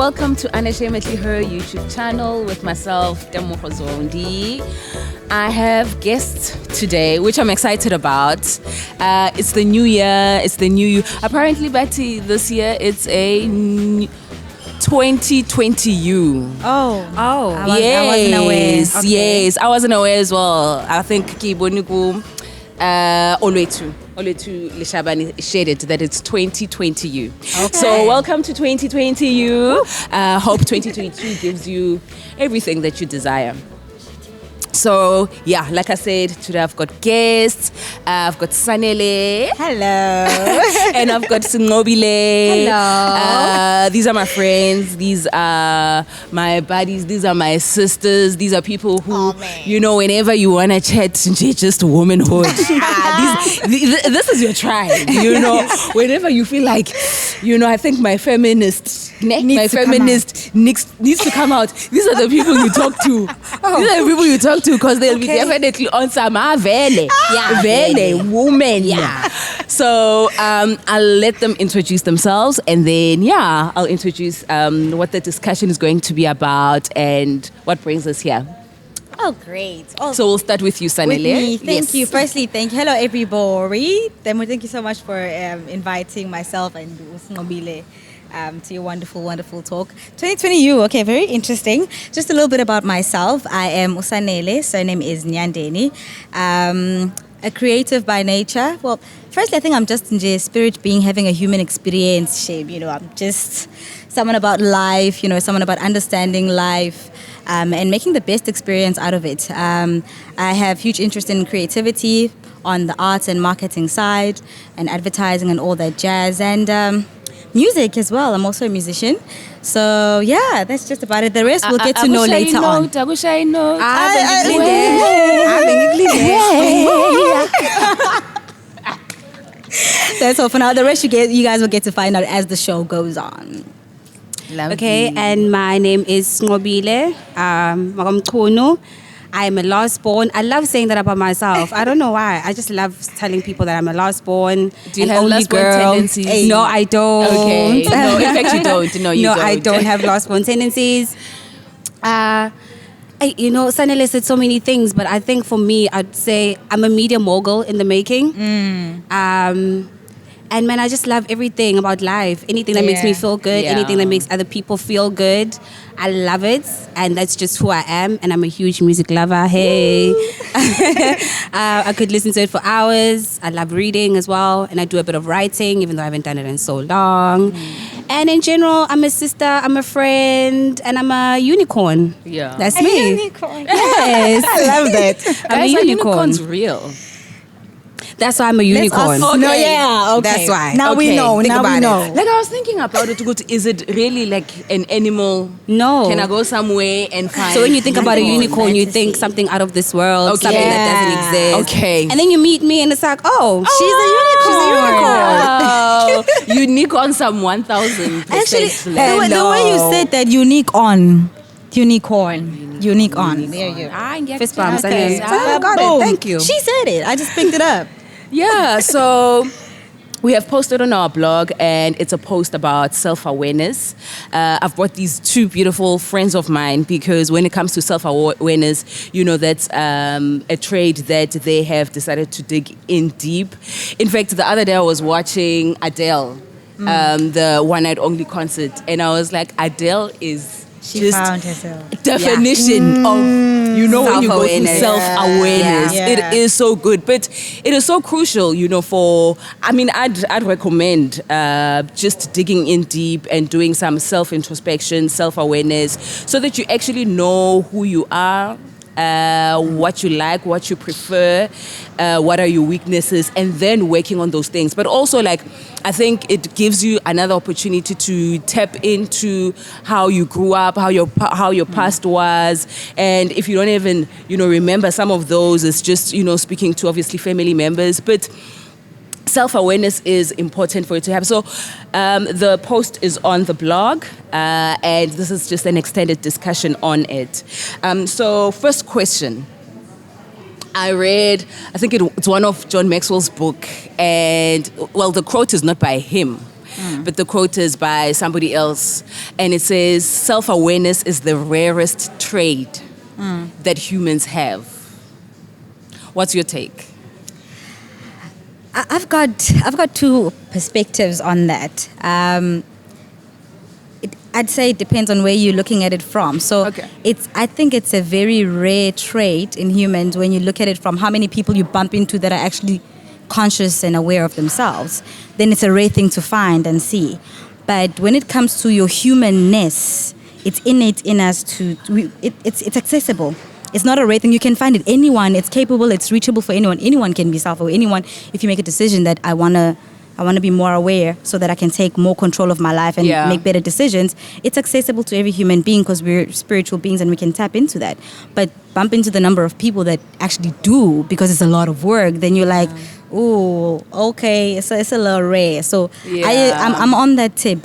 welcome to Unashamedly Her YouTube channel with myself, Temogo Zondi. I have guests today, which I'm excited about. It's the new year. It's the new you. Apparently, Betty, this year it's a 2020 you. Oh, yes, I wasn't aware. Okay. Yes, I wasn't aware as well. I think Kiboniku Oletu Lishabani shared it that it's 2020 you. Okay. So welcome to 2020 you. Hope 2022 gives you everything that you desire. So, yeah, like I said, today I've got guests. I've got Sanele. Hello. And I've got Singobile. Hello. These are my friends. These are my buddies. These are my sisters. These are people who, you know, whenever you want to chat, just womanhood. This is your tribe, you know. Whenever you feel like, you know, I think my feminist needs to come out. These are the people you talk to. These are the people you talk to because they'll be definitely on some vele woman. Yeah. So I'll let them introduce themselves and then I'll introduce what the discussion is going to be about and what brings us here. Oh, great. Oh, so we'll start with you, Sanele. With me. Thank you. Firstly, thank you. Hello, everybody. Thank you so much for inviting myself and Usngobile to your wonderful, wonderful talk. 2020 you. Okay, very interesting. Just a little bit about myself. I am Usanele. Surname is Nyandeni. A creative by nature. Well, firstly, I think I'm just in the spirit being having a human experience shape. You know, I'm just someone about life, you know, someone about understanding life. And making the best experience out of it. I have huge interest in creativity on the arts and marketing side and advertising and all that jazz and music as well. I'm also a musician. So yeah, that's just about it. The rest we'll get to know later on. That's all for now. The rest you guys will get to find out as the show goes on. Okay, and my name is Ngobile Magamkunu. I am a last born. I love saying that about myself. I don't know why. I just love telling people that I'm a last born. Do you have last born tendencies? Hey. No, I don't. Okay. No, in fact, you don't. No, you don't. I don't have last born tendencies. You know, Sanele said so many things, but I think for me, I'd say I'm a media mogul in the making. And man, I just love everything about life. Anything that makes me feel good, anything that makes other people feel good. I love it. And that's just who I am. And I'm a huge music lover. Hey. I could listen to it for hours. I love reading as well. And I do a bit of writing, even though I haven't done it in so long. And in general, I'm a sister, I'm a friend, and I'm a unicorn. Yeah. That's me. A unicorn. Yes. I love that. I'm a unicorn. Unicorn's real. That's why I'm a unicorn. Okay. No, yeah, okay. That's why. Now we know. Like I was thinking about it. Is it really like an animal? No. Can I go somewhere and find? So when you think about a unicorn, you think something out of this world, something that doesn't exist. Okay. And then you meet me and it's like, she's a unicorn. Unique on some 1,000%. Actually, the way you said that, unique on. There you go. Fist bumps. Okay. I got it. Thank you. She said it. I just picked it up. Yeah, so we have posted on our blog and it's a post about self-awareness. I've brought these two beautiful friends of mine because when it comes to self-awareness, you know, that's a trade that they have decided to dig in deep. In fact, the other day I was watching Adele, the One Night Only concert, and I was like, Adele is She found herself. Definition of, you know, when you go through self-awareness. Yeah. It is so good. But it is so crucial, you know, I'd recommend just digging in deep and doing some self-introspection, self-awareness, so that you actually know who you are, what you like, what you prefer, what are your weaknesses, and then working on those things. But also, like, I think it gives you another opportunity to tap into how you grew up, how your past was, and if you don't even, you know, remember some of those, it's just, you know, speaking to obviously family members, but self-awareness is important for you to have. So the post is on the blog, and this is just an extended discussion on it. So first question. I read, I think it's one of John Maxwell's book, and well, the quote is not by him, but the quote is by somebody else, and it says, "Self-awareness is the rarest trait that humans have." What's your take? I've got two perspectives on that. I'd say it depends on where you're looking at it from. So I think it's a very rare trait in humans when you look at it from how many people you bump into that are actually conscious and aware of themselves. Then it's a rare thing to find and see. But when it comes to your humanness, it's innate in us it's accessible. It's not a rare thing. You can find it. Anyone, it's capable, it's reachable for anyone. Anyone can be self-aware. Anyone, if you make a decision that I want to be more aware so that I can take more control of my life and make better decisions, it's accessible to every human being because we're spiritual beings and we can tap into that. But bump into the number of people that actually do because it's a lot of work, then you're like, oh, okay, so it's a little rare. So I'm on that tip.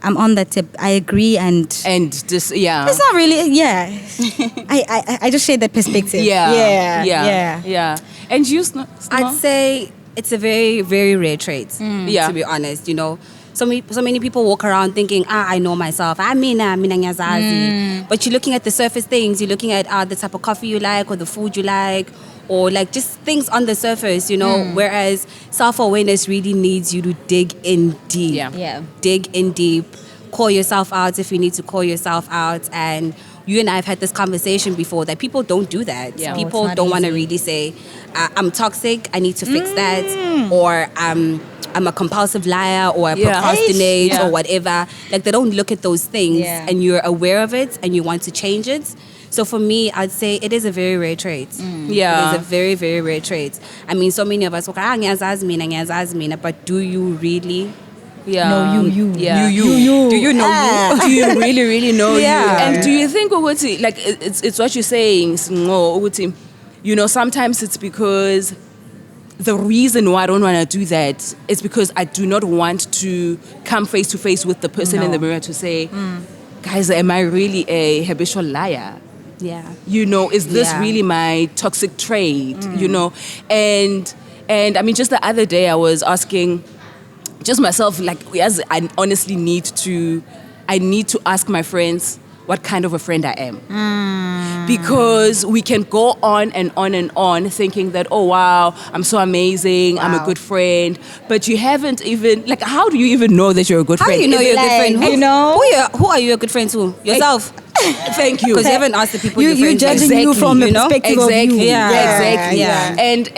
I'm on that tip. I agree, and this, it's not really, I just share that perspective. Yeah. And you, I'd say it's a very, very rare trait. To be honest, so many people walk around thinking, I know myself. Mina ngiyazazi. But you're looking at the surface things. You're looking at the type of coffee you like or the food you like, or like just things on the surface, whereas self-awareness really needs you to dig in deep. Dig in deep, call yourself out if you need to call yourself out. And you and I have had this conversation before that people don't do that. People don't want to really say, I'm toxic, I need to fix that, or I'm a compulsive liar, or I procrastinate, or whatever. Like, they don't look at those things, and you're aware of it and you want to change it. So for me, I'd say it is a very rare trait. It is a very, very rare trait. I mean, so many of us, okay, but do you really? No, you. You. Do you know you? Do you really, really know you? And do you think, like, it's what you're saying, sometimes it's because the reason why I don't want to do that is because I do not want to come face to face with the person in the mirror to say, guys, am I really a habitual liar? Is this really my toxic trait? And I mean, just the other day I was asking just myself, like, as I honestly need to ask my friends what kind of a friend I am. Because we can go on and on and on thinking that, oh, wow, I'm so amazing, I'm a good friend. But you haven't even, like, how do you even know that you're a good friend? How do you know you're a good friend? Who are you a good friend to? Yourself. Thank you. Because you haven't asked the people you're friends with. You're judging you from the perspective of you. Exactly. Yeah. And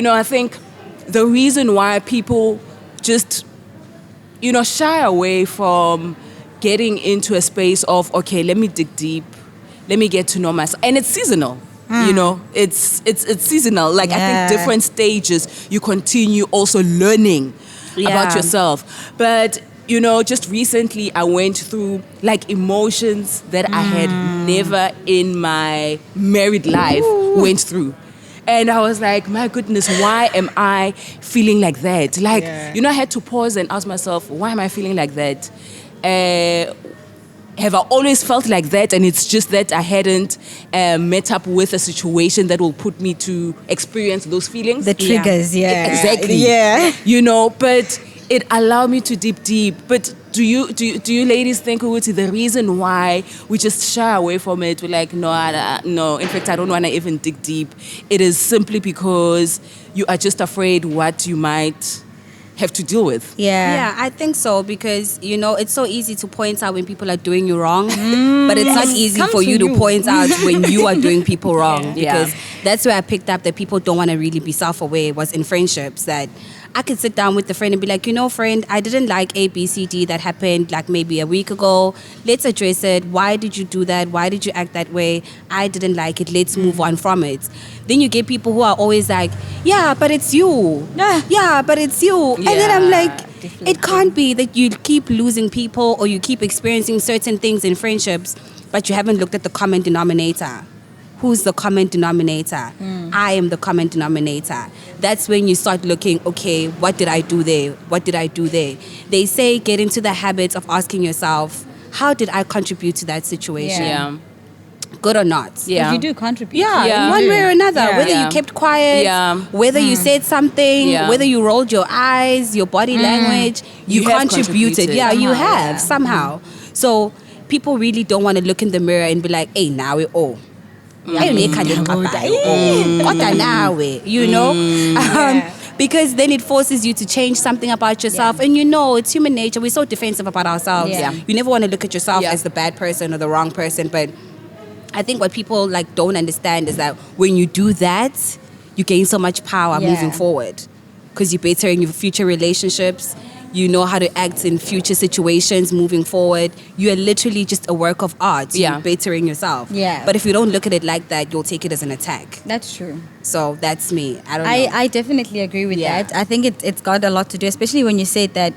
I think the reason why people just, shy away from getting into a space of, okay, let me dig deep, let me get to know myself. And it's seasonal, it's seasonal. Like, I think different stages, you continue also learning about yourself. But, just recently I went through, like, emotions that I had never in my married life went through. And I was like, my goodness, why am I feeling like that? Like, I had to pause and ask myself, why am I feeling like that? Have I always felt like that? And it's just that I hadn't met up with a situation that will put me to experience those feelings. The triggers, Exactly. But it allowed me to dip deep. But do you ladies think, Uti, the reason why we just shy away from it, we're like, no, in fact, I don't want to even dig deep. It is simply because you are just afraid what you might have to deal with. Yeah, I think so, because it's so easy to point out when people are doing you wrong, but it's not easy for you to point out when you are doing people wrong. Because that's where I picked up that people don't want to really be self-aware, was in friendships. That I could sit down with the friend and be like, friend, I didn't like A, B, C, D that happened like maybe a week ago. Let's address it. Why did you do that? Why did you act that way? I didn't like it. Let's move on from it. Then you get people who are always like, yeah, but it's you. Yeah, but it's you. And then I'm like, it can't be that you keep losing people or you keep experiencing certain things in friendships, but you haven't looked at the common denominator. Who's the common denominator? I am the common denominator. That's when you start looking, okay, what did I do there? What did I do there? They say get into the habit of asking yourself, how did I contribute to that situation? good or not. Yeah. You do contribute. Yeah, Yeah. in one way or another. Yeah. Whether Yeah. you kept quiet, Yeah. whether you said something, Yeah. whether you rolled your eyes, your body language, you, You have contributed. contributed. Yeah, you Somehow, have yeah. somehow. So people really don't want to look in the mirror and be like, "Hey, now we all." You know, because then it forces you to change something about yourself, Yeah. and you know it's human nature. We're so defensive about ourselves. Yeah. You never want to look at yourself Yeah. as the bad person or the wrong person, but I think what people like don't understand is that when you do that, you gain so much power Yeah. moving forward because you're better in your future relationships. You know how to act in future situations moving forward. You are literally just a work of art. Yeah. You're bettering yourself. Yeah. But if you don't look at it like that, you'll take it as an attack. That's true. So that's me. I don't know. I definitely agree with Yeah. that. I think it's got a lot to do, especially when you said that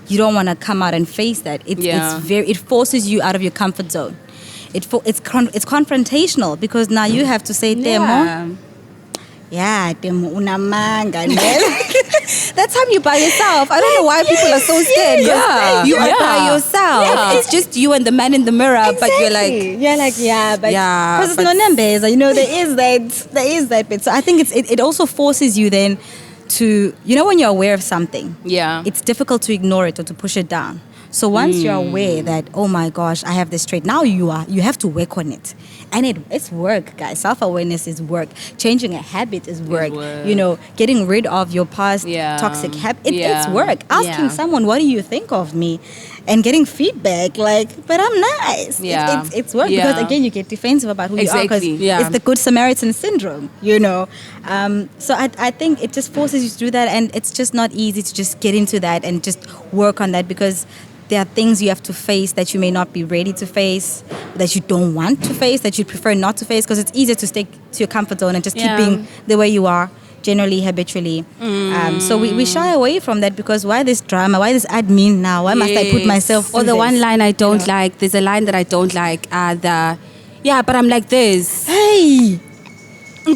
you don't want to come out and face that. Yeah. It forces you out of your comfort zone. It's confrontational because now you have to say, Temo, yeah, Temo unamanga. That time you're by yourself. I don't know why people are so scared. 'Cause Yeah. You are Yeah. by yourself. Yeah. It's just you and the man in the mirror, but you're like, yeah, but Yeah, because it's but- not numbers, you know, there is that bit. So I think it also forces you then to, you know, when you're aware of something, Yeah. it's difficult to ignore it or to push it down. So once you're aware that, oh my gosh, I have this trait, now you have to work on it. And it's work, guys. Self-awareness is work. Changing a habit is work. work. You know, getting rid of your past Yeah. toxic habit, it's Yeah. work. Asking Yeah. someone, what do you think of me? And getting feedback, like, but I'm nice. Yeah. It's work Yeah. because, again, you get defensive about who you are because Exactly. Yeah. it's the Good Samaritan syndrome, you know. So I think it just forces you to do that, and it's just not easy to just get into that and just work on that because there are things you have to face that you may not be ready to face, that you don't want to face, that you prefer not to face, because it's easier to stick to your comfort zone and just keep Yeah. being the way you are, generally, habitually. So we shy away from that because why this drama? Why this admin now? Why must I put Yes. myself or through the this? one line I don't like. There's a line that I don't like. Yeah, but I'm like this. Hey! Yo.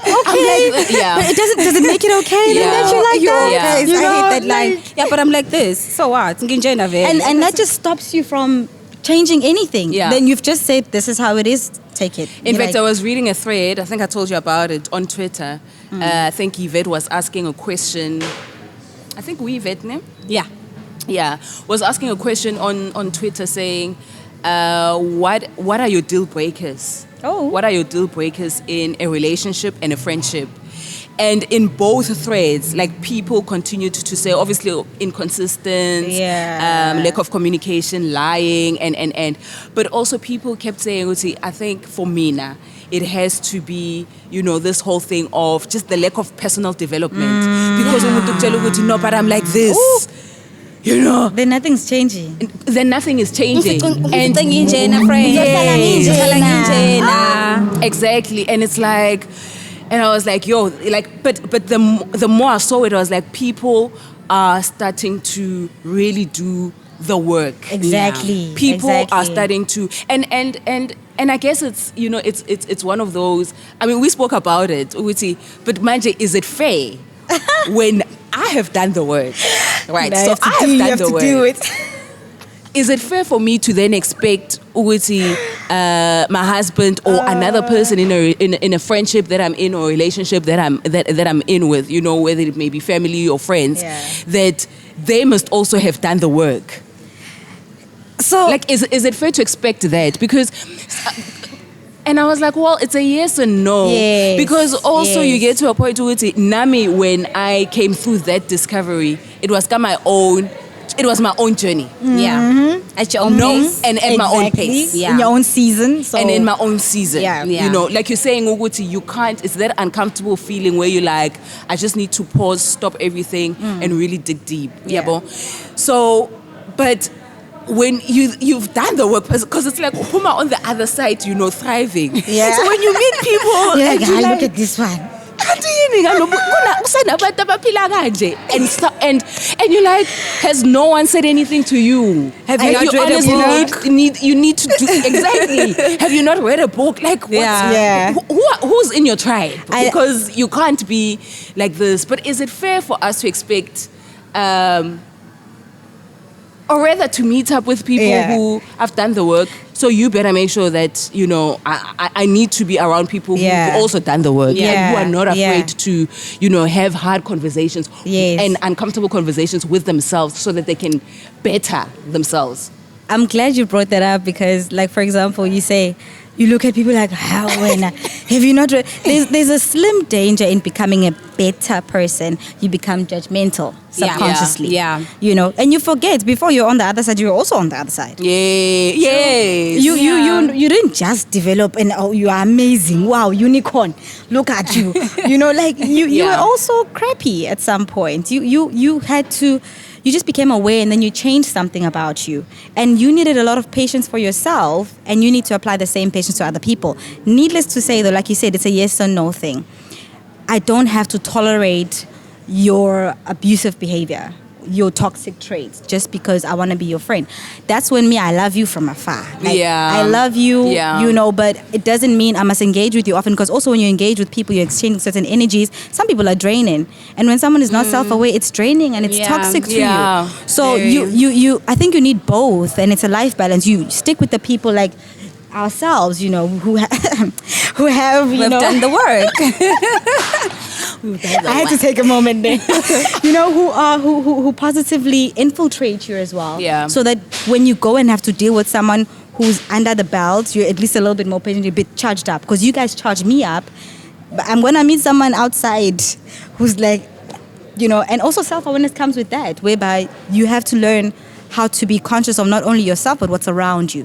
Okay. Yeah. But does it make it okay then Yeah. that you like that? Yeah. Guys, You I know, hate that line. Yeah, but I'm like this. So what? And that just stops you from changing anything. Yeah. Then you've just said this is how it is. Take it. In You're fact, like, I was reading a thread. I think I told you about it on Twitter. I think Yvette was asking a question. I think Yvette, ne? Yeah. Yeah, was asking a question on Twitter saying, what are your deal breakers? Oh. What are your deal breakers in a relationship and a friendship? And in both threads, like people continued to say, obviously inconsistent, Yeah. lack of communication, lying, and but also people kept saying, "Uthi, I think for me now, it has to be, you know, this whole thing of just the lack of personal development. Because when we tell you, no, but I'm like this. Ooh. You know, then nothing's changing. then nothing is changing. And exactly. And it's like, and I was like, yo, like, but the more I saw it, I was like, people are starting to really do the work. Exactly. People are Exactly. starting to, and I guess it's, you know, it's one of those. I mean, we spoke about it, Uti, but Manje, is it fair when I have done the work, right? Now So I have done the work. do it. Is it fair for me to then expect Uti, my husband or another person in a friendship that I'm in or a relationship that I'm in with, you know, whether it may be family or friends, Yeah. that they must also have done the work? So Like, is it fair to expect that? Because, and I was like, well, it's a yes and no. Yes, Because also you yes. get to a point where it's Nami, when I came through that discovery, it was my own journey. Yeah. At your own pace. And at my own Exactly. pace. Yeah. In your own season. So And in my own season. Yeah. Yeah. You know, like you're saying, Uguti, you can't, it's that uncomfortable feeling where you're like, I just need to pause, stop everything, and really dig deep. Yeah. Yabo? So, but when you've done the work, because it's like Puma on the other side, you know, thriving. Yeah. So when you meet people, you're and like, you're "Ah, like, look at this one. and you're like, has no one said anything to you? Have you not read a honestly need to do exactly? Have you not read a book? Like, what's, Yeah. who's in your tribe? I- Because you can't be like this. But is it fair for us to expect or rather to meet up with people who have done the work. So you better make sure that, you know, I need to be around people who've also done the work and who are not afraid to, you know, have hard conversations and uncomfortable conversations with themselves so that they can better themselves. I'm glad you brought that up because, like, for example, you look at people like, how have you not read? There's a slim danger in becoming a better person. You become judgmental subconsciously. Yeah. You know, and you forget before you're on the other side, you're also on the other side. Yes. You didn't just develop and you are amazing. Wow, unicorn. Look at you. You know, like you were also crappy at some point. You had to. You just became aware and then you changed something about you. And you needed a lot of patience for yourself and you need to apply the same patience to other people. Needless to say, though, like you said, it's a yes or no thing. I don't have to tolerate your abusive behavior, your toxic traits, just because I want to be your friend. That's when I love you from afar. Like, I love you, you know, but it doesn't mean I must engage with you often, because also when you engage with people, you're exchanging certain energies. Some people are draining. And when someone is not self-aware, it's draining and it's toxic to you. So I think you need both, and it's a life balance. You stick with the people like ourselves, you know, who have, We've done the work. I had to take a moment there. You know, who positively infiltrate you as well. Yeah. So that when you go and have to deal with someone who's under the belt, you're at least a little bit more patient, you're a bit charged up. Because you guys charge me up. But I'm going to meet someone outside who's like, you know, and also self-awareness comes with that, whereby you have to learn how to be conscious of not only yourself, but what's around you.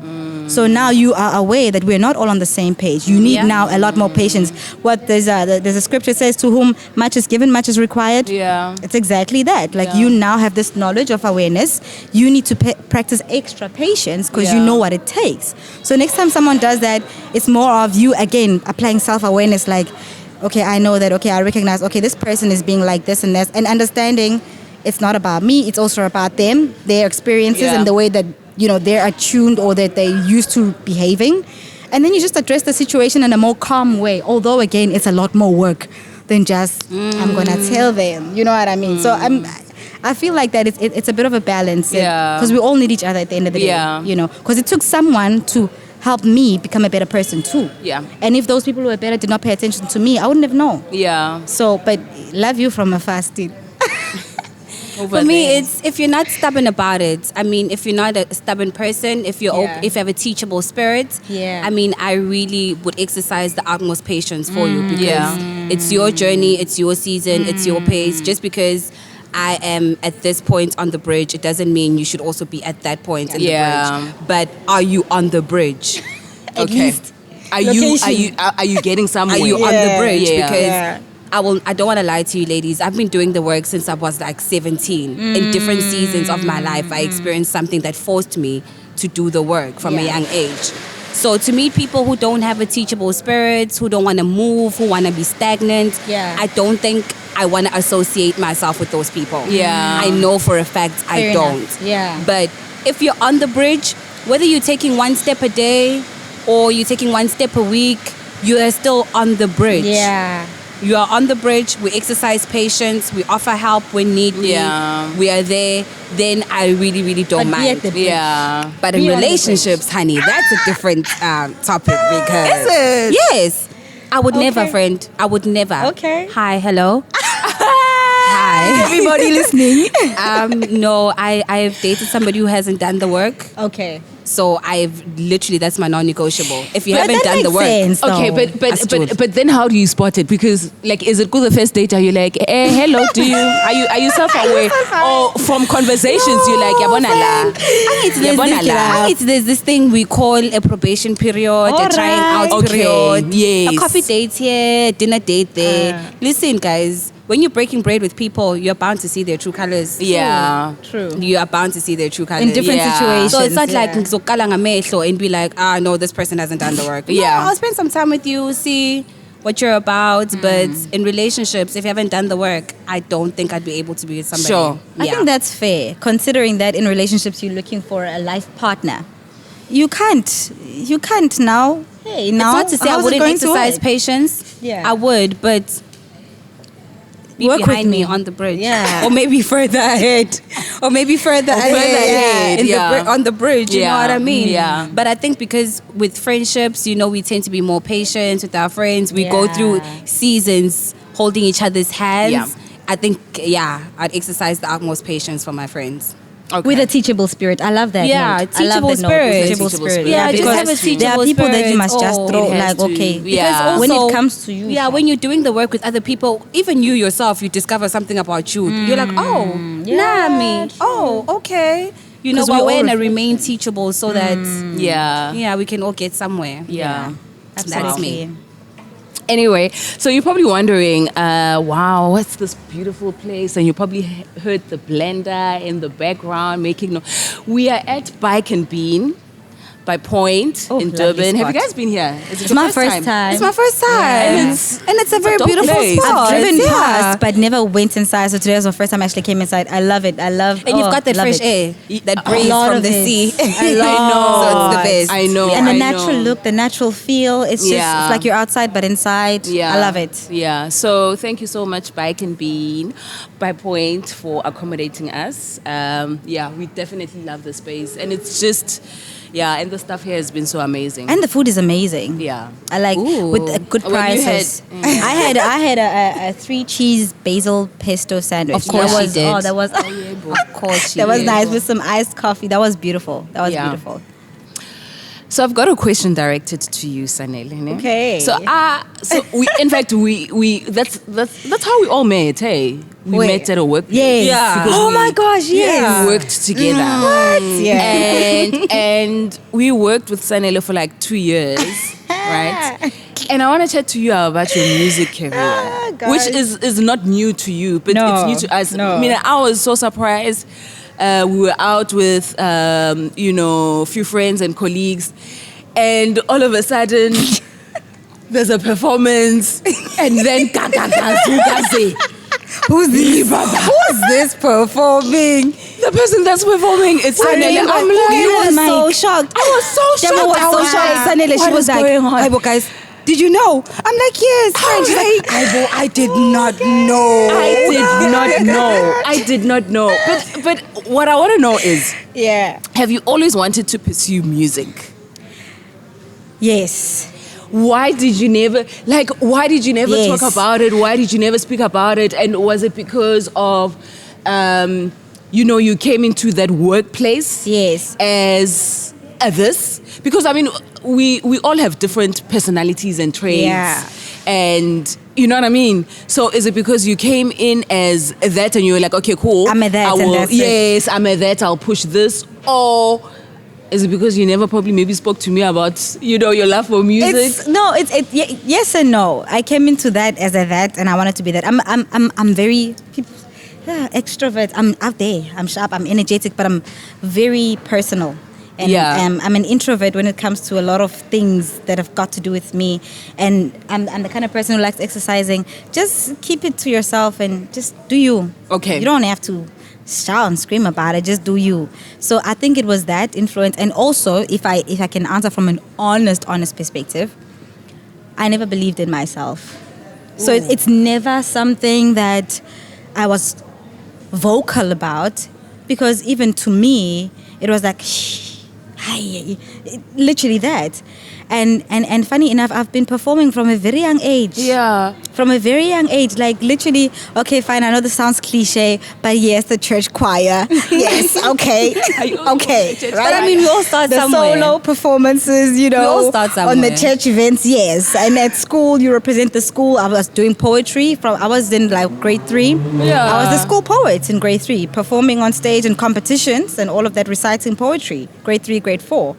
So now you are aware that we're not all on the same page. You need now a lot more patience. There's a scripture says, to whom much is given, much is required. Yeah. It's exactly that. Like you now have this knowledge of awareness. You need to practice extra patience because you know what it takes. So next time someone does that, it's more of you, again, applying self-awareness like, okay, I know that, okay, I recognize, okay, this person is being like this and this, and understanding it's not about me, it's also about them, their experiences and the way that, you know, they're attuned or that they're used to behaving. And then you just address the situation in a more calm way. Although, again, it's a lot more work than just, I'm going to tell them. You know what I mean? So I feel like that it's a bit of a balance. Because we all need each other at the end of the day. You know, because it took someone to help me become a better person too. Yeah. And if those people who were better did not pay attention to me, I wouldn't have known. Yeah. So, but love you from afar still. For me, it's if you're not stubborn about it. I mean, if you're not a stubborn person, if you're if you have a teachable spirit, I mean, I really would exercise the utmost patience for you because it's your journey, it's your season, it's your pace. Just because I am at this point on the bridge, it doesn't mean you should also be at that point on the bridge. But are you on the bridge? At least. Are you getting somewhere? Are you on the bridge? Yeah. Because I don't want to lie to you, ladies. I've been doing the work since I was like 17. In different seasons of my life, I experienced something that forced me to do the work from a young age. So to meet people who don't have a teachable spirit, who don't want to move, who want to be stagnant, I don't think I want to associate myself with those people. Yeah. I know for a fact I don't. But if you're on the bridge, whether you're taking one step a day or you're taking one step a week, you are still on the bridge. You are on the bridge. We exercise patience. We offer help when need be. We are there. Then I really, really don't mind. But in relationships, honey, that's a different topic because... Is it? Yes. I would never, friend. I would never. Okay. Hi, hello. Hi. Everybody listening. No, I've dated somebody who hasn't done the work. Okay. So that's my non-negotiable. If you haven't done the work. Sense, okay, but then how do you spot it? Because like, is it good the first date? Are you like, hello, are you self-aware? Or from conversations you're like, yabona la. There's this thing we call a probation period, a trying out period, a coffee date here, dinner date there. Listen, guys. When you're breaking bread with people, you're bound to see their true colors. True. You are bound to see their true colors. In different situations. So it's not like ngizokala ngamehlo and be like, no, this person hasn't done the work. I'll spend some time with you, see what you're about. But in relationships, if you haven't done the work, I don't think I'd be able to be with somebody. Sure. I think that's fair, considering that in relationships you're looking for a life partner. You can't now. Hey, now it's not to say I wouldn't exercise patience. Yeah. I would, but be Work with behind me me. on the bridge. Yeah. Or maybe further ahead. Or maybe further ahead. On the bridge, you know what I mean? Yeah. But I think because with friendships, we tend to be more patient with our friends. We go through seasons holding each other's hands. Yeah. I think, I'd exercise the utmost patience for my friends. Okay. With a teachable spirit. I love that. Yeah, note. teachable I love that note. spirit. Teachable Teachable spirit. spirit. Yeah, because just have a teachable there are people that you spirit. must just Oh. throw It has like, to. okay. Yeah. Because when also- it comes to you. Yeah, when you're doing the work with other people, even you yourself, you discover something about you. You're like, oh, me. Oh, okay. You know, 'Cause we but all we're gonna reflect remain teachable so that Yeah. we can all get somewhere. Yeah. That's Absolutely. me. Anyway, so you're probably wondering, wow, what's this beautiful place? And you probably heard the blender in the background making noise. We are at Bike and Bean by Point Oh, in lovely Durban. Have you spot. guys been here? Is it It's your my first time. It's my first time. And it's a very dope beautiful place. spot. I've driven Yeah. past, but never went inside. So today was the first time I actually came inside. I love it. I love. And you've got that love fresh it. air that A breeze lot from of the it. sea. A lot. So it's the best. I know. And the I natural know. look, the natural feel. It's just Yeah. it's like you're outside but inside. Yeah. I love it. Yeah. So thank you so much, Bike and Bean by Point, for accommodating us. We definitely love the space. And it's just, and the stuff here has been so amazing. And the food is amazing. Yeah. I like Ooh. with good Well, you prices. had- I had a 3-cheese basil pesto sandwich. Of course that she was, did. Oh, that was Of course, that was nice with some iced coffee. That was beautiful. That was Yeah. beautiful. So I've got a question directed to you, Sanele. Ne? Okay. So we in fact we that's how we all met, hey. We Wait. met at a workplace. Yes. Yeah. Because Oh we- my gosh, yes. We worked together. What? Yeah. And we worked with Sanele for like 2 years, right? And I want to chat to you about your music career, gosh. which is not new to you, but No, it's new to us. no. I mean, I was so surprised. We were out with, a few friends and colleagues, and all of a sudden, there's a performance, and then Who's this? Who's this performing? the person that's performing, it's Sanele. I'm like, you were so shocked. I was so Demo shocked. was so shocked. Sanele, What she was is like, going on? "Aibo, guys, did you know?" I'm like, "Yes." How She's like- like, "Aibo, I did not know." I did not know. I did not know. But what I want to know is, Yeah. have you always wanted to pursue music? Yes. Why did you never Yes. talk about it? Why did you never speak about it? And was it because of you came into that workplace Yes. as this? Because I mean we all have different personalities and traits. Yeah. And you know what I mean? So is it because you came in as that and you were like, okay, cool. I'm a that I and will, that's it. yes, I'm a that, I'll push this. Or is it because you never probably maybe spoke to me about, your love for music? Yes and no. I came into that as a that, and I wanted to be that. I'm very extrovert. I'm out there. I'm sharp. I'm energetic, but I'm very personal. And I'm an introvert when it comes to a lot of things that have got to do with me. And I'm the kind of person who likes exercising. Just keep it to yourself and just do you. Okay. You don't have to shout and scream about it. Just do you. So I think it was that influence. And also, if I can answer from an honest perspective, I never believed in myself. So it's never something that I was vocal about, because even to me, it was like, literally that. And funny enough, I've been performing from a very young age. Yeah. From a very young age, like literally, okay, fine, I know this sounds cliche, but yes, the church choir. Yes, okay. Okay. But I mean, we all start the somewhere. solo performances, We all start on the somewhere. church events, yes. And at school, you represent the school. I was doing poetry I was in like grade 3. Yeah. I was the school poet in grade 3, performing on stage in competitions and all of that, reciting poetry, grade 3, grade 4.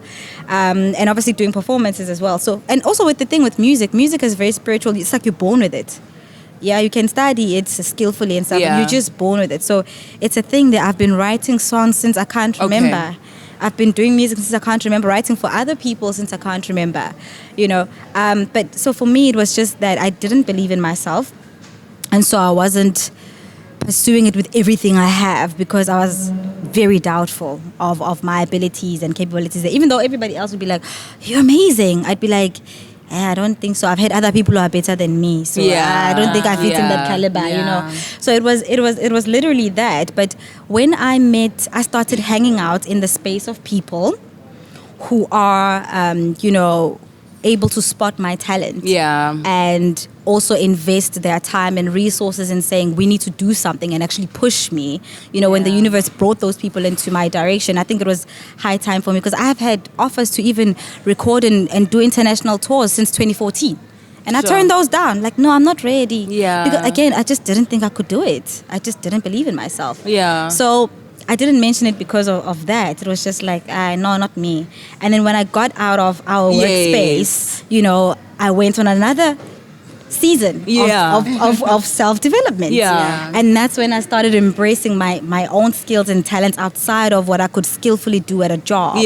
And obviously doing performances as well. So, and also with the thing with music is very spiritual. It's like you're born with it. Yeah, you can study it skillfully and stuff, Yeah. and you're just born with it. So it's a thing that I've been writing songs since I can't remember. I've been doing music since I can't remember, writing for other people since I can't remember, But so for me, it was just that I didn't believe in myself. And so I wasn't pursuing it with everything I have, because I was very doubtful of my abilities and capabilities. Even though everybody else would be like, "You're amazing," I'd be like, I don't think so. I've had other people who are better than me, so I don't think I fit in that caliber, you know. So it was literally that. But when I started hanging out in the space of people who are, able to spot my talent, and also invest their time and resources in saying we need to do something and actually push me. When the universe brought those people into my direction, I think it was high time for me, because I have had offers to even record and do international tours since 2014. And I turned those down. Like, no, I'm not ready. Because again, I just didn't think I could do it. I just didn't believe in myself. So I didn't mention it because of that. It was just like, no, not me. And then when I got out of our workspace, I went on another season of self-development. And that's when I started embracing my own skills and talents outside of what I could skillfully do at a job.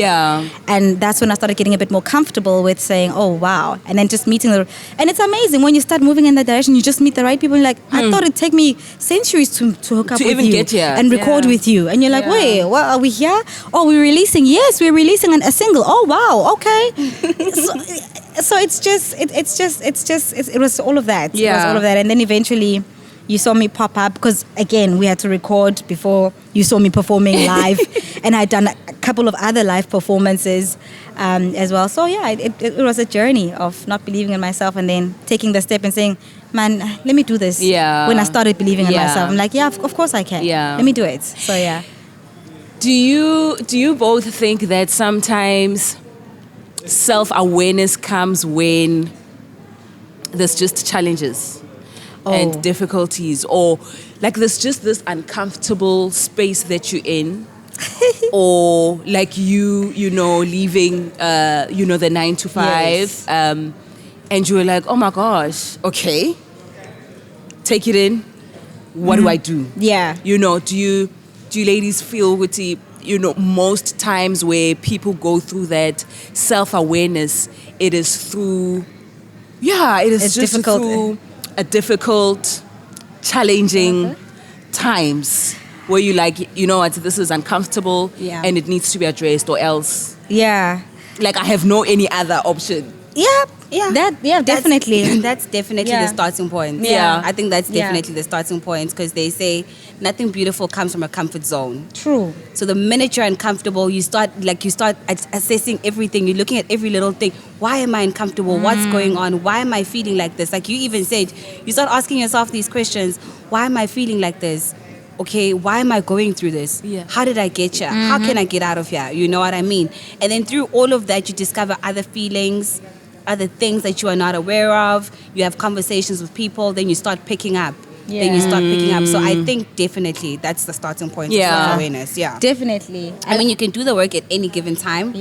And that's when I started getting a bit more comfortable with saying, oh, wow. And then just meeting and it's amazing when you start moving in that direction, you just meet the right people. And I thought it'd take me centuries to hook up with even you get here. and record with you. And you're like, wait, what, are we here? Oh, we're releasing? Yes, we're releasing a single. Oh, wow, okay. So it was all of that. It was all of that. And then eventually you saw me pop up, because again, we had to record before you saw me performing live. And I'd done a couple of other live performances as well. So it was a journey of not believing in myself and then taking the step and saying, man, let me do this. When I started believing in myself, I'm like, of course I can. Let me do it. So Do you both think that sometimes self-awareness comes when there's just challenges and difficulties, or like there's just this uncomfortable space that you're in, or like leaving the 9 to 5, and you're like, oh my gosh, okay, take it in, what do I do? Do you ladies feel with the most times where people go through that self-awareness, it is through, it's just difficult. Through a difficult, challenging times where you like, this is uncomfortable and it needs to be addressed, or else, like I have no any other option. Definitely. That's definitely the starting point. I think that's definitely the starting point, because they say nothing beautiful comes from a comfort zone. True. So the minute you're uncomfortable, you start assessing everything. You're looking at every little thing. Why am I uncomfortable? What's going on? Why am I feeling like this? Like you even said, you start asking yourself these questions. Why am I feeling like this? Okay, why am I going through this? How did I get here? How can I get out of here? You know what I mean? And then through all of that, you discover other feelings, other things that you are not aware of. You have conversations with people, then you start picking up. So I think definitely that's the starting point of self-awareness. Definitely. I mean, you can do the work at any given time.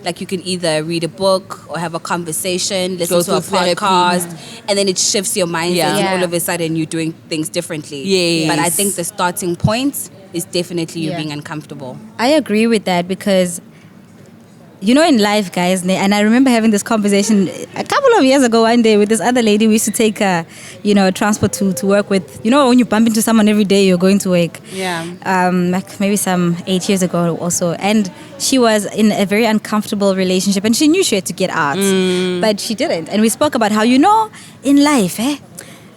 Like you can either read a book or have a conversation, listen to a podcast, and then it shifts your mindset and all of a sudden you're doing things differently. But I think the starting point is definitely you being uncomfortable. I agree with that, because in life, guys, and I remember having this conversation a couple of years ago one day with this other lady. We used to take transport to work with. When you bump into someone every day, you're going to work. Like maybe some 8 years ago or so. And she was in a very uncomfortable relationship, and she knew she had to get out, but she didn't. And we spoke about how, in life,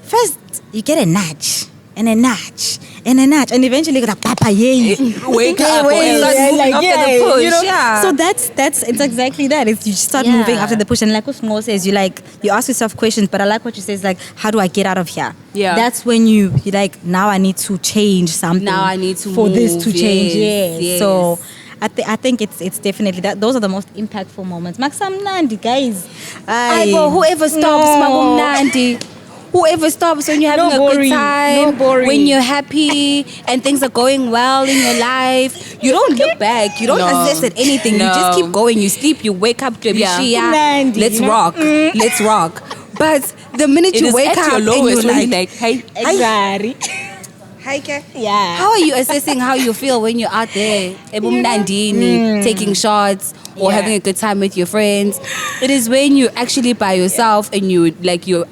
first you get a nudge. And a nudge, and eventually you're like, Papa, wake up, after the push. So it's exactly that. It's you start moving after the push, and like what Smo says, you ask yourself questions. But I like what you say is like, how do I get out of here? That's when you like, now I need to change something. Now I need to for move. this to change. Yes. So I think it's definitely that. Those are the most impactful moments. Maxam Nandi, guys. Whoever stops, Magum Nandi. Whoever stops when you're having a good time, when you're happy and things are going well in your life, you don't look back. You don't assess at anything. You just keep going. You sleep, you wake up to let's rock. Let's rock. But the minute you wake up, your lowest, and you're like, hey, how are you assessing how you feel when you're out there, taking shots, or having a good time with your friends. It is when you're actually by yourself and you're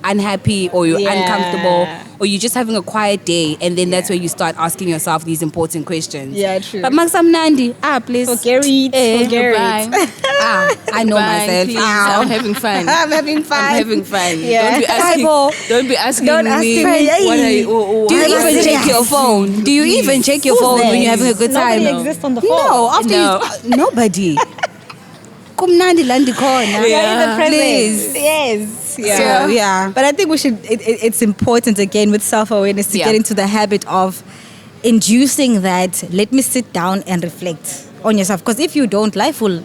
unhappy or you're uncomfortable or you're just having a quiet day, and then that's where you start asking yourself these important questions. Yeah, true. But Magsam Nandi, please. Forget it. I know myself. Please. I'm having fun. I'm having fun. I'm having fun. Yeah. Don't be asking Don't ask me. me. What are you, Do you Why even was check it? your phone? Do you even check your phone when you're having a good time? Nobody exists on the phone. No, after No. nobody. Kumnandi landi khona. Yeah. Please. Yes. Yeah. So, yeah. But I think we should. It's important again with self-awareness to get into the habit of inducing that. Let me sit down and reflect on yourself. Because if you don't, life will.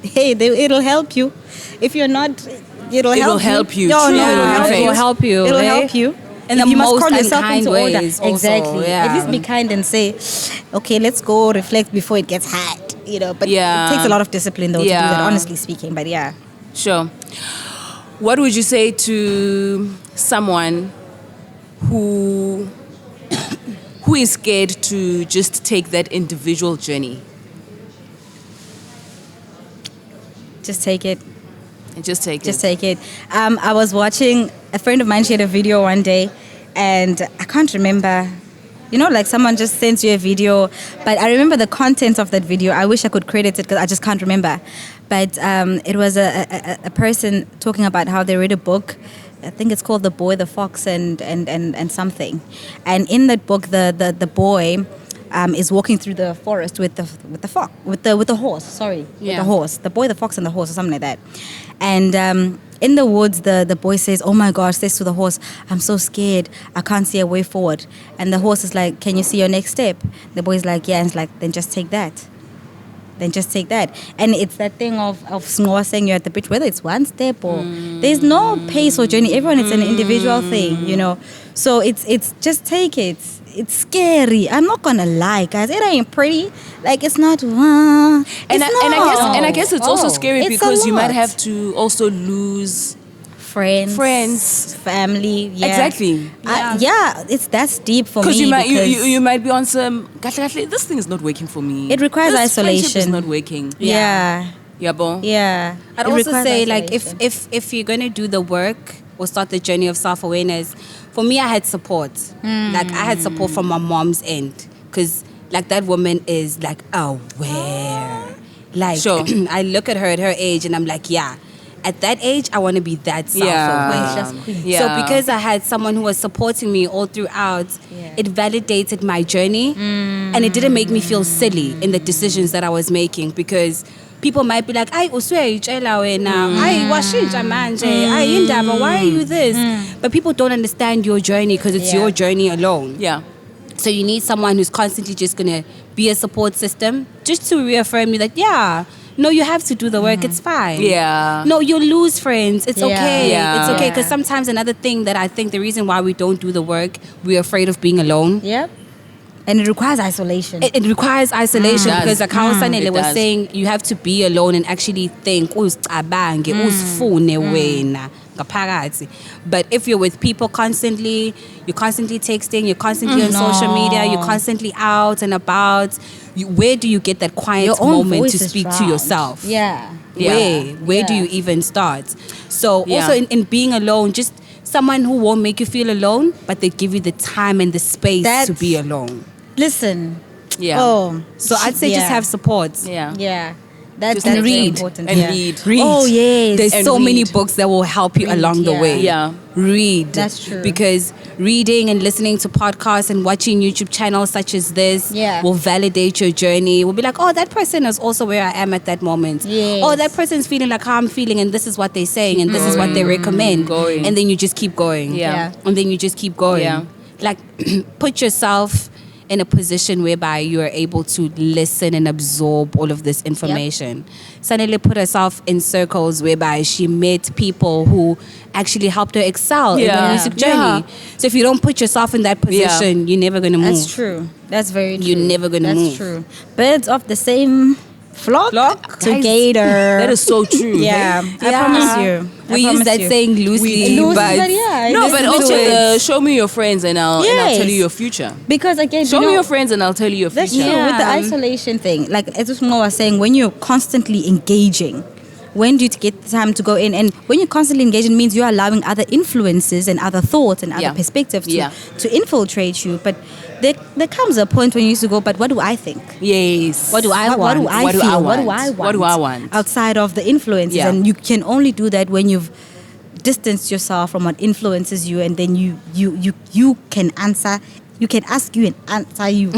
Hey, it'll help you. If you're not, it'll help you. Truly, it will help you. It'll eh? help you. In the You must most call yourself unkind into order. ways also, Exactly. yeah. At least be kind and say, okay, let's go reflect before it gets hard. But Yeah. it takes a lot of discipline though to do Yeah. that, honestly speaking. But yeah. Sure. What would you say to someone who is scared to just take that individual journey Just take it. and just take Just it? take it. I was watching, a friend of mine shared a video one day, and I can't remember. Like someone just sends you a video, but I remember the contents of that video. I wish I could credit it because I just can't remember. But it was a person talking about how they read a book. I think it's called The Boy, the Fox, and something. And in that book, the boy is walking through the forest with the fox, with the horse. Sorry, with the horse. The boy, the fox, and the horse, or something like that. And in the woods, the boy says, "Oh my gosh," says to the horse, "I'm so scared. I can't see a way forward." And the horse is like, "Can you see your next step?" The boy's like, "Yeah." And it's like, "Then just take that. Then just take that." And it's that thing of Snow saying you're at the beach, whether it's one step or there's no pace or journey. Everyone, it's an individual thing, So it's just take it. It's scary. I'm not gonna lie, guys. It ain't pretty. Like it's not. I guess it's also scary It's a because you might lot. have to also lose friends, family. Yeah. Exactly. That's deep for me. Because you because might be on some this thing is not working for me. It requires this friendship is isolation. not working. Yeah. Yeah, bon. Yeah. I'd It also requires say, like, isolation. if you're gonna do the work or start the journey of self-awareness, for me, I had support. Like, I had support from my mom's end, because like that woman is like aware. Like, Sure. I look at her at her age, and I'm like, yeah. At that age, I want to be that self-aware. Yeah. So because I had someone who was supporting me all throughout, it validated my journey, and it didn't make me feel silly in the decisions that I was making, because people might be like, "Ay, usuyayitshela wena. Ay, washintsha manje. Ay, indaba, why are you this?" But people don't understand your journey because it's your journey alone. Yeah. So you need someone who's constantly just gonna be a support system, just to reaffirm you that, no, you have to do the work. It's fine. Yeah. No, you'll lose friends. It's okay. Yeah. It's okay. Because Yeah. sometimes another thing that I think the reason why we don't do the work, we're afraid of being alone. Yep. And it requires isolation. It requires isolation, It because does. like how Sanele It was does. saying, you have to be alone and actually think, uzicabange, uzifune wena ngaphakathi. But if you're with people constantly, you're constantly texting, you're constantly on social media, you're constantly out and about, where do you get that quiet Your own moment voice to is speak to drowned. yourself? Yeah. Where do you even start? So Yeah. also in being alone, just someone who won't make you feel alone, but they give you the time and the space to That's- be alone. Listen. Yeah. Oh. So I'd say just have support. Yeah. Yeah. That's Just very read. important. And yeah. read. Oh yes. There's And so many read. books that will help you along the way. Yeah. Read. That's true. Because reading and listening to podcasts and watching YouTube channels such as this will validate your journey. Will be like, oh, that person is also where I am at that moment. Yes. Oh, that person's feeling like how I'm feeling, and this is what they're saying, and this is what they recommend. Going. And then you just keep going. Yeah. And then you just keep going. Yeah. Like, put yourself in a position whereby you are able to listen and absorb all of this information. Sanele put herself in circles whereby she met people who actually helped her excel in the music journey. So if you don't put yourself in that position, you're never going to move. That's true. That's very true. You're never gonna move. That's true. Birds of the same flock to Guys, gator. That is so true. Yeah, I promise you. We use that saying loosely, but No, but also show me your friends and I'll tell you your future. Because again, Show me your friends and I'll tell you your that's future. true with the isolation thing. Like as Usmo was saying, when you're constantly engaging, when do you get the time to go in? And when you're constantly engaging, means you're allowing other influences and other thoughts and other perspectives to infiltrate you. But there comes a point when you used to go, but what do I think? Yes. What do I want? What do I feel? want? What do I want? What do I want? Outside of the influences. Yeah. And you can only do that when you've distanced yourself from what influences you, and then you can answer. You can ask you and answer you.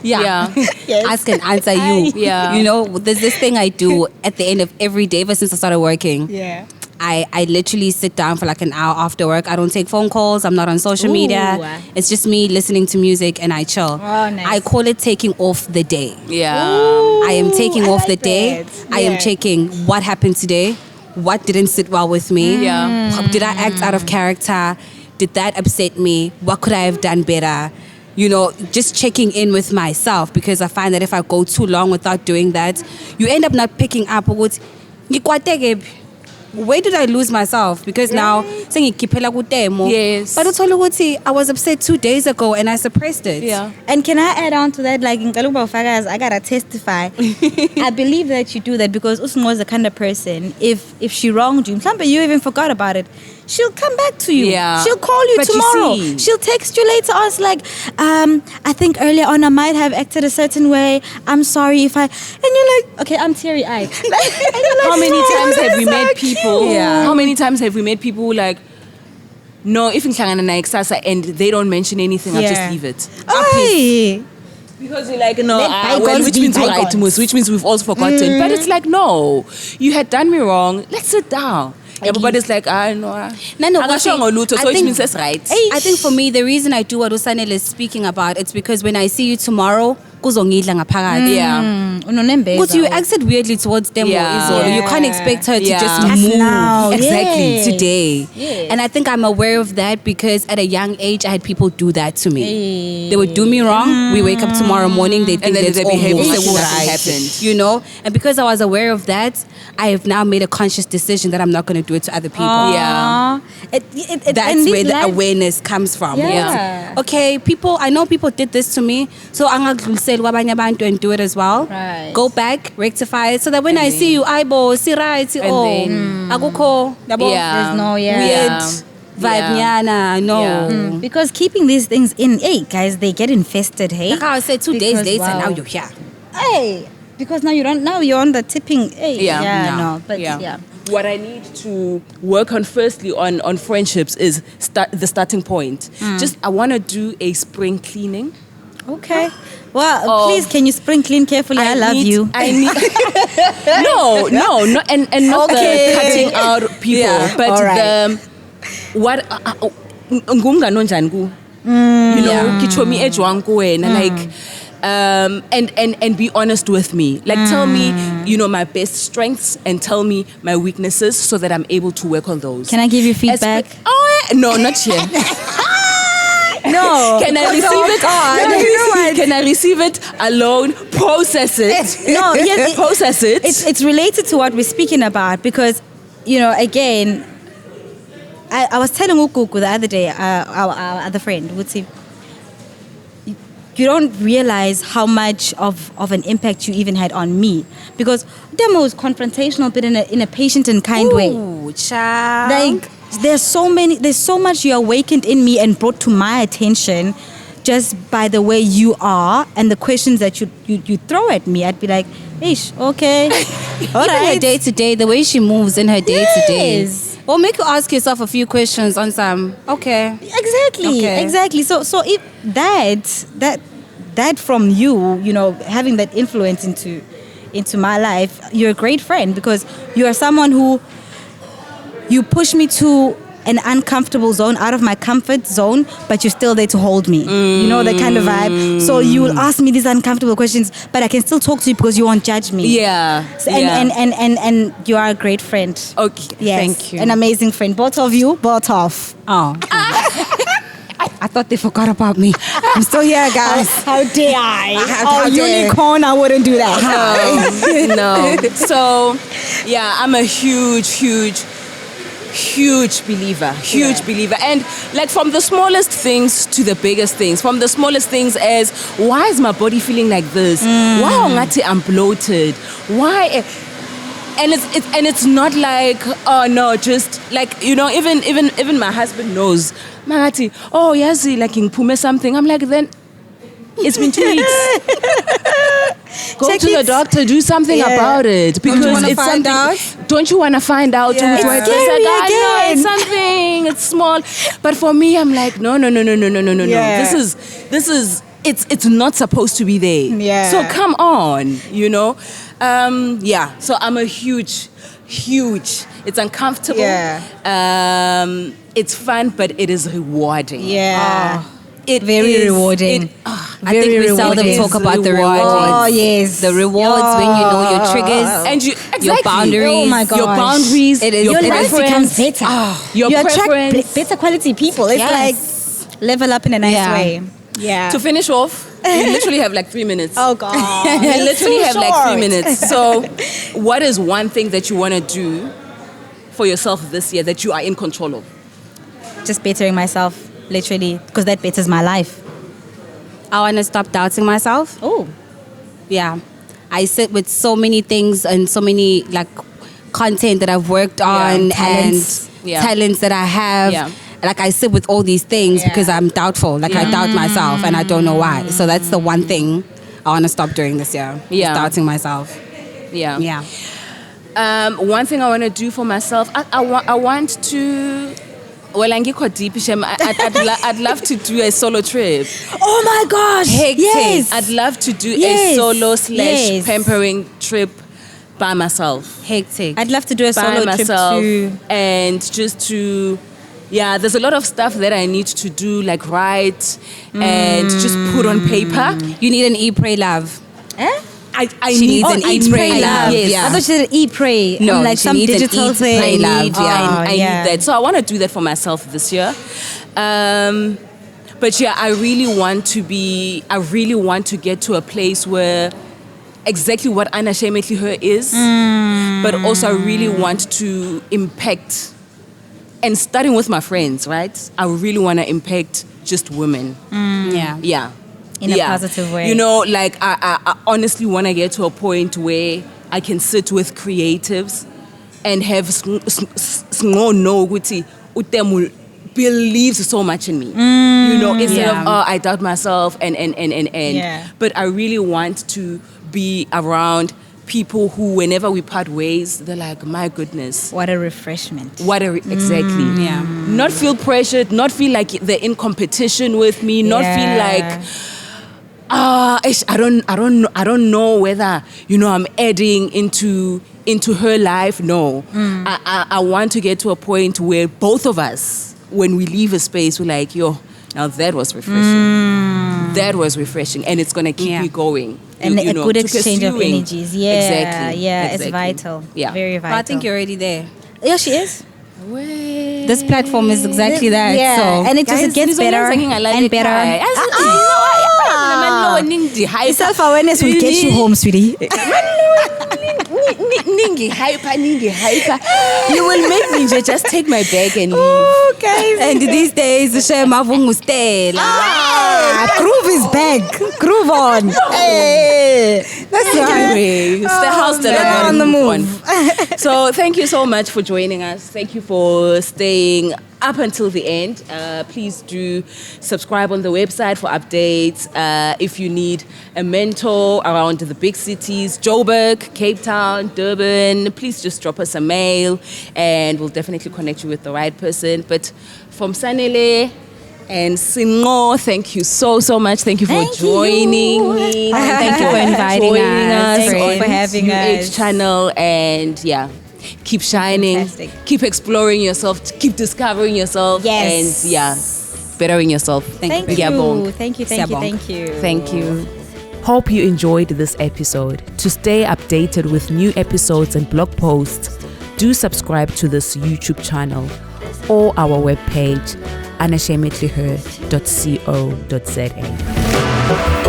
Yeah. Yes. ask and answer you. Yeah. You know, there's this thing I do at the end of every day ever since I started working. Yeah. I literally sit down for like an hour after work. I don't take phone calls. I'm not on social media. It's just me listening to music and I chill. Oh, nice. I call it taking off the day. Yeah. I am taking off the day. that. I am checking what happened today. What didn't sit well with me? Yeah. Did I act out of character? Did that upset me? What could I have done better? You know, just checking in with myself, because I find that if I go too long without doing that, you end up not picking up what where did I lose myself? Because now saying Yes. but I was upset 2 days ago and I suppressed it. Yeah. And can I add on to that? Like in Kaluba Fagas, I gotta testify. I believe that you do that because Usmo is the kind of person, if she wronged you, but you even forgot about it, she'll come back to you. Yeah. She'll call you But you tomorrow. see- She'll text you later on. It's like, I think earlier on I might have acted a certain way. I'm sorry if I. And you're like, okay, I'm teary eyed. How many times have we met people? Yeah. How many times have we met people who like, no, if in Ksasa and they don't mention anything, I'll just leave it. Aye. Because you're like, no, Let bygones which be means we're bygones. right, which means we've also forgotten. But it's like, no, you had done me wrong. Let's sit down. Everybody's like, no. No, I but see, so I it think- means that's right. I think for me, the reason I do what Usanel is speaking about, it's because when I see you tomorrow, kuzongidla ngaphakathi. Yeah. Because you acted weirdly towards them Yeah. or Izolo. You can't expect her to Yeah. just Just move now. exactly Yes. today. Yes. And I think I'm aware of that because at a young age, I had people do that to me. They would do me wrong. We wake up tomorrow morning, they think And then that's they all behave good. like nothing Right. happened. You know? And because I was aware of that, I have now made a conscious decision that I'm not going to do it to other people. Yeah. That's where the awareness comes from. Yeah. Okay, I know people did this to me, so angakudluliselwa abanye abantu and do it as well. Right. Go back, rectify it, so that when I see you, eyeball, see right, see akukho, yabo, There's no, weird vibe nyana, no. Yeah. Because keeping these things in, hey guys, they get infested, hey. Like how I said 2 days Because, later, wow. now you're here. Hey, because now you're on the tipping. Hey, Yeah. no, but Yeah. yeah. What I need to work on firstly on friendships is the starting point. Just I want to do a spring cleaning. Okay. Well, please, can you spring clean carefully? I love you. I need no, not and not Okay. the cutting out people, Yeah, but all right. the what ngumngani onjani ku? You know, kichomi ejwang kuwena, like and be honest with me. Like tell me, you know, my best strengths and tell me my weaknesses so that I'm able to work on those. Can I give you feedback? No, not here. No. Can I receive it? No, you know what? Can I receive it alone? Process it. No, yes, process it. It's related to what we're speaking about because, you know, again, I was telling Ukuku the other day, our other friend, Wutsi, you don't realize how much of an impact you even had on me because Demo was confrontational, but in a patient and kind way. Ooh, child. Like there's so much you awakened in me and brought to my attention just by the way you are and the questions that you throw at me. I'd be like, ish, okay. All Even her right. day to day, the way she moves in her day to day. Yes. Or make you ask yourself a few questions on some, okay. Exactly. So if that from you know, having that influence into my life, you're a great friend because you are someone who you push me to an uncomfortable zone, out of my comfort zone, but you're still there to hold me. You know, that kind of vibe. So you will ask me these uncomfortable questions, but I can still talk to you because you won't judge me. Yeah. So, and you are a great friend. Okay. Yes. Thank you. An amazing friend. Both of you, both of. Oh. I thought they forgot about me. I'm still here, guys. How dare I? How dare. Unicorn, I wouldn't do that. No. So, yeah, I'm a huge believer. And like from the smallest things to the biggest things. From the smallest things as, why is my body feeling like this? Why I'm bloated? Why? And it's not like, oh no, just like, you know, even my husband knows. Magati, oh yes, like ngiphume something. I'm like, then it's been 2 weeks. Go Check to the it. doctor, do something about it. Because you wanna it's find something. out? Don't you want to find out? Yeah. It's It's like, scary I know again. it's something. It's small. But for me, I'm like, no. Yeah. This is. It's not supposed to be there. Yeah. So come on, you know. Yeah. So I'm a huge. It's uncomfortable. Yeah. It's fun, but it is rewarding. Yeah. It Very is- rewarding. I think we seldom rewarding. talk about the Rewarding. rewards. Oh, yes. The rewards when you know your triggers And you your boundaries. Oh my Your gosh. boundaries. It is- your Your it life preference. becomes better. Your you attract preference. better quality people. It's Yes. like level up in a nice Yeah. way. Yeah. To finish off, we literally have like 3 minutes. Oh God. We literally Too have like 3 short. minutes. So, what is one thing that you want to do for yourself this year that you are in control of? Just bettering myself, literally, because that betters my life. I want to stop doubting myself. Oh. Yeah. I sit with so many things and so many like content that I've worked on talents. and talents that I have. Yeah. Like I sit with all these things Yeah. because I'm doubtful. Like I doubt myself and I don't know why. So that's the one thing I want to stop doing this year. Yeah. Is doubting myself. Yeah. Yeah. One thing I want to do for myself, I want to. Well, I'd love to do a solo trip. Oh my gosh. Hectic. Yes. I'd love to do a Yes. solo / Yes. pampering trip by myself. Hectic. I'd love to do a By solo trip myself. too. And just to, yeah, there's a lot of stuff that I need to do, like write and just put on paper. You need an eat, pray, love. Eh? I She need needs an eat, pray, love. Yes. Yeah. I thought she said eat, pray. No, like she some needs an digital eat, thing. pray, love. I yeah. need that. So I want to do that for myself this year. But yeah, I really want to get to a place where exactly what Unashamedly Her is, but also I really want to impact, and starting with my friends, right? I really want to impact just women. Yeah. Yeah. In a positive way. You know, like I honestly want to get to a point where I can sit with creatives and have no utem believes so much in me. You know, instead of I doubt myself and. Yeah. But I really want to be around people who, whenever we part ways, they're like, my goodness. What a refreshment. Exactly. Yeah. Not feel pressured, not feel like they're in competition with me, not feel like I don't know whether, you know, I'm adding into her life. No. I want to get to a point where both of us, when we leave a space, we're like, yo, now that was refreshing. That was refreshing, and it's gonna keep you going. And you a know, good to exchange of pursuing. energies. Yeah. Exactly. Yeah, it's Exactly. vital. Yeah. Very But vital. I think you're already there. Yeah, she is. This platform is exactly that. Yeah. So And it just gets better and better. Self-awareness will get you home, sweetie. Ningi hyper. You will make me just take my bag and leave. Okay. and these days, the share mavungu stela. Groove is back. Groove on. Hey. That's right. Anyway, it's the house that better I gotta on the move on. So thank you so much for joining us. Thank you for staying up until the end. Please do subscribe on the website for updates. If you need a mentor around the big cities, Joburg, Cape Town, Durban, please just drop us a mail and we'll definitely connect you with the right person. But from Sanele and Singo, thank you so much. Thank you for joining me. Thank you for inviting joining us. us Thank you on for having UH us. channel, and yeah, keep shining, Fantastic. keep exploring yourself, keep discovering yourself, Yes. and yeah, bettering yourself. Thank you. Ngiyabonga. Thank you. Thank you. Hope you enjoyed this episode. To stay updated with new episodes and blog posts, do subscribe to this YouTube channel or our webpage unashamedlyher.co.za.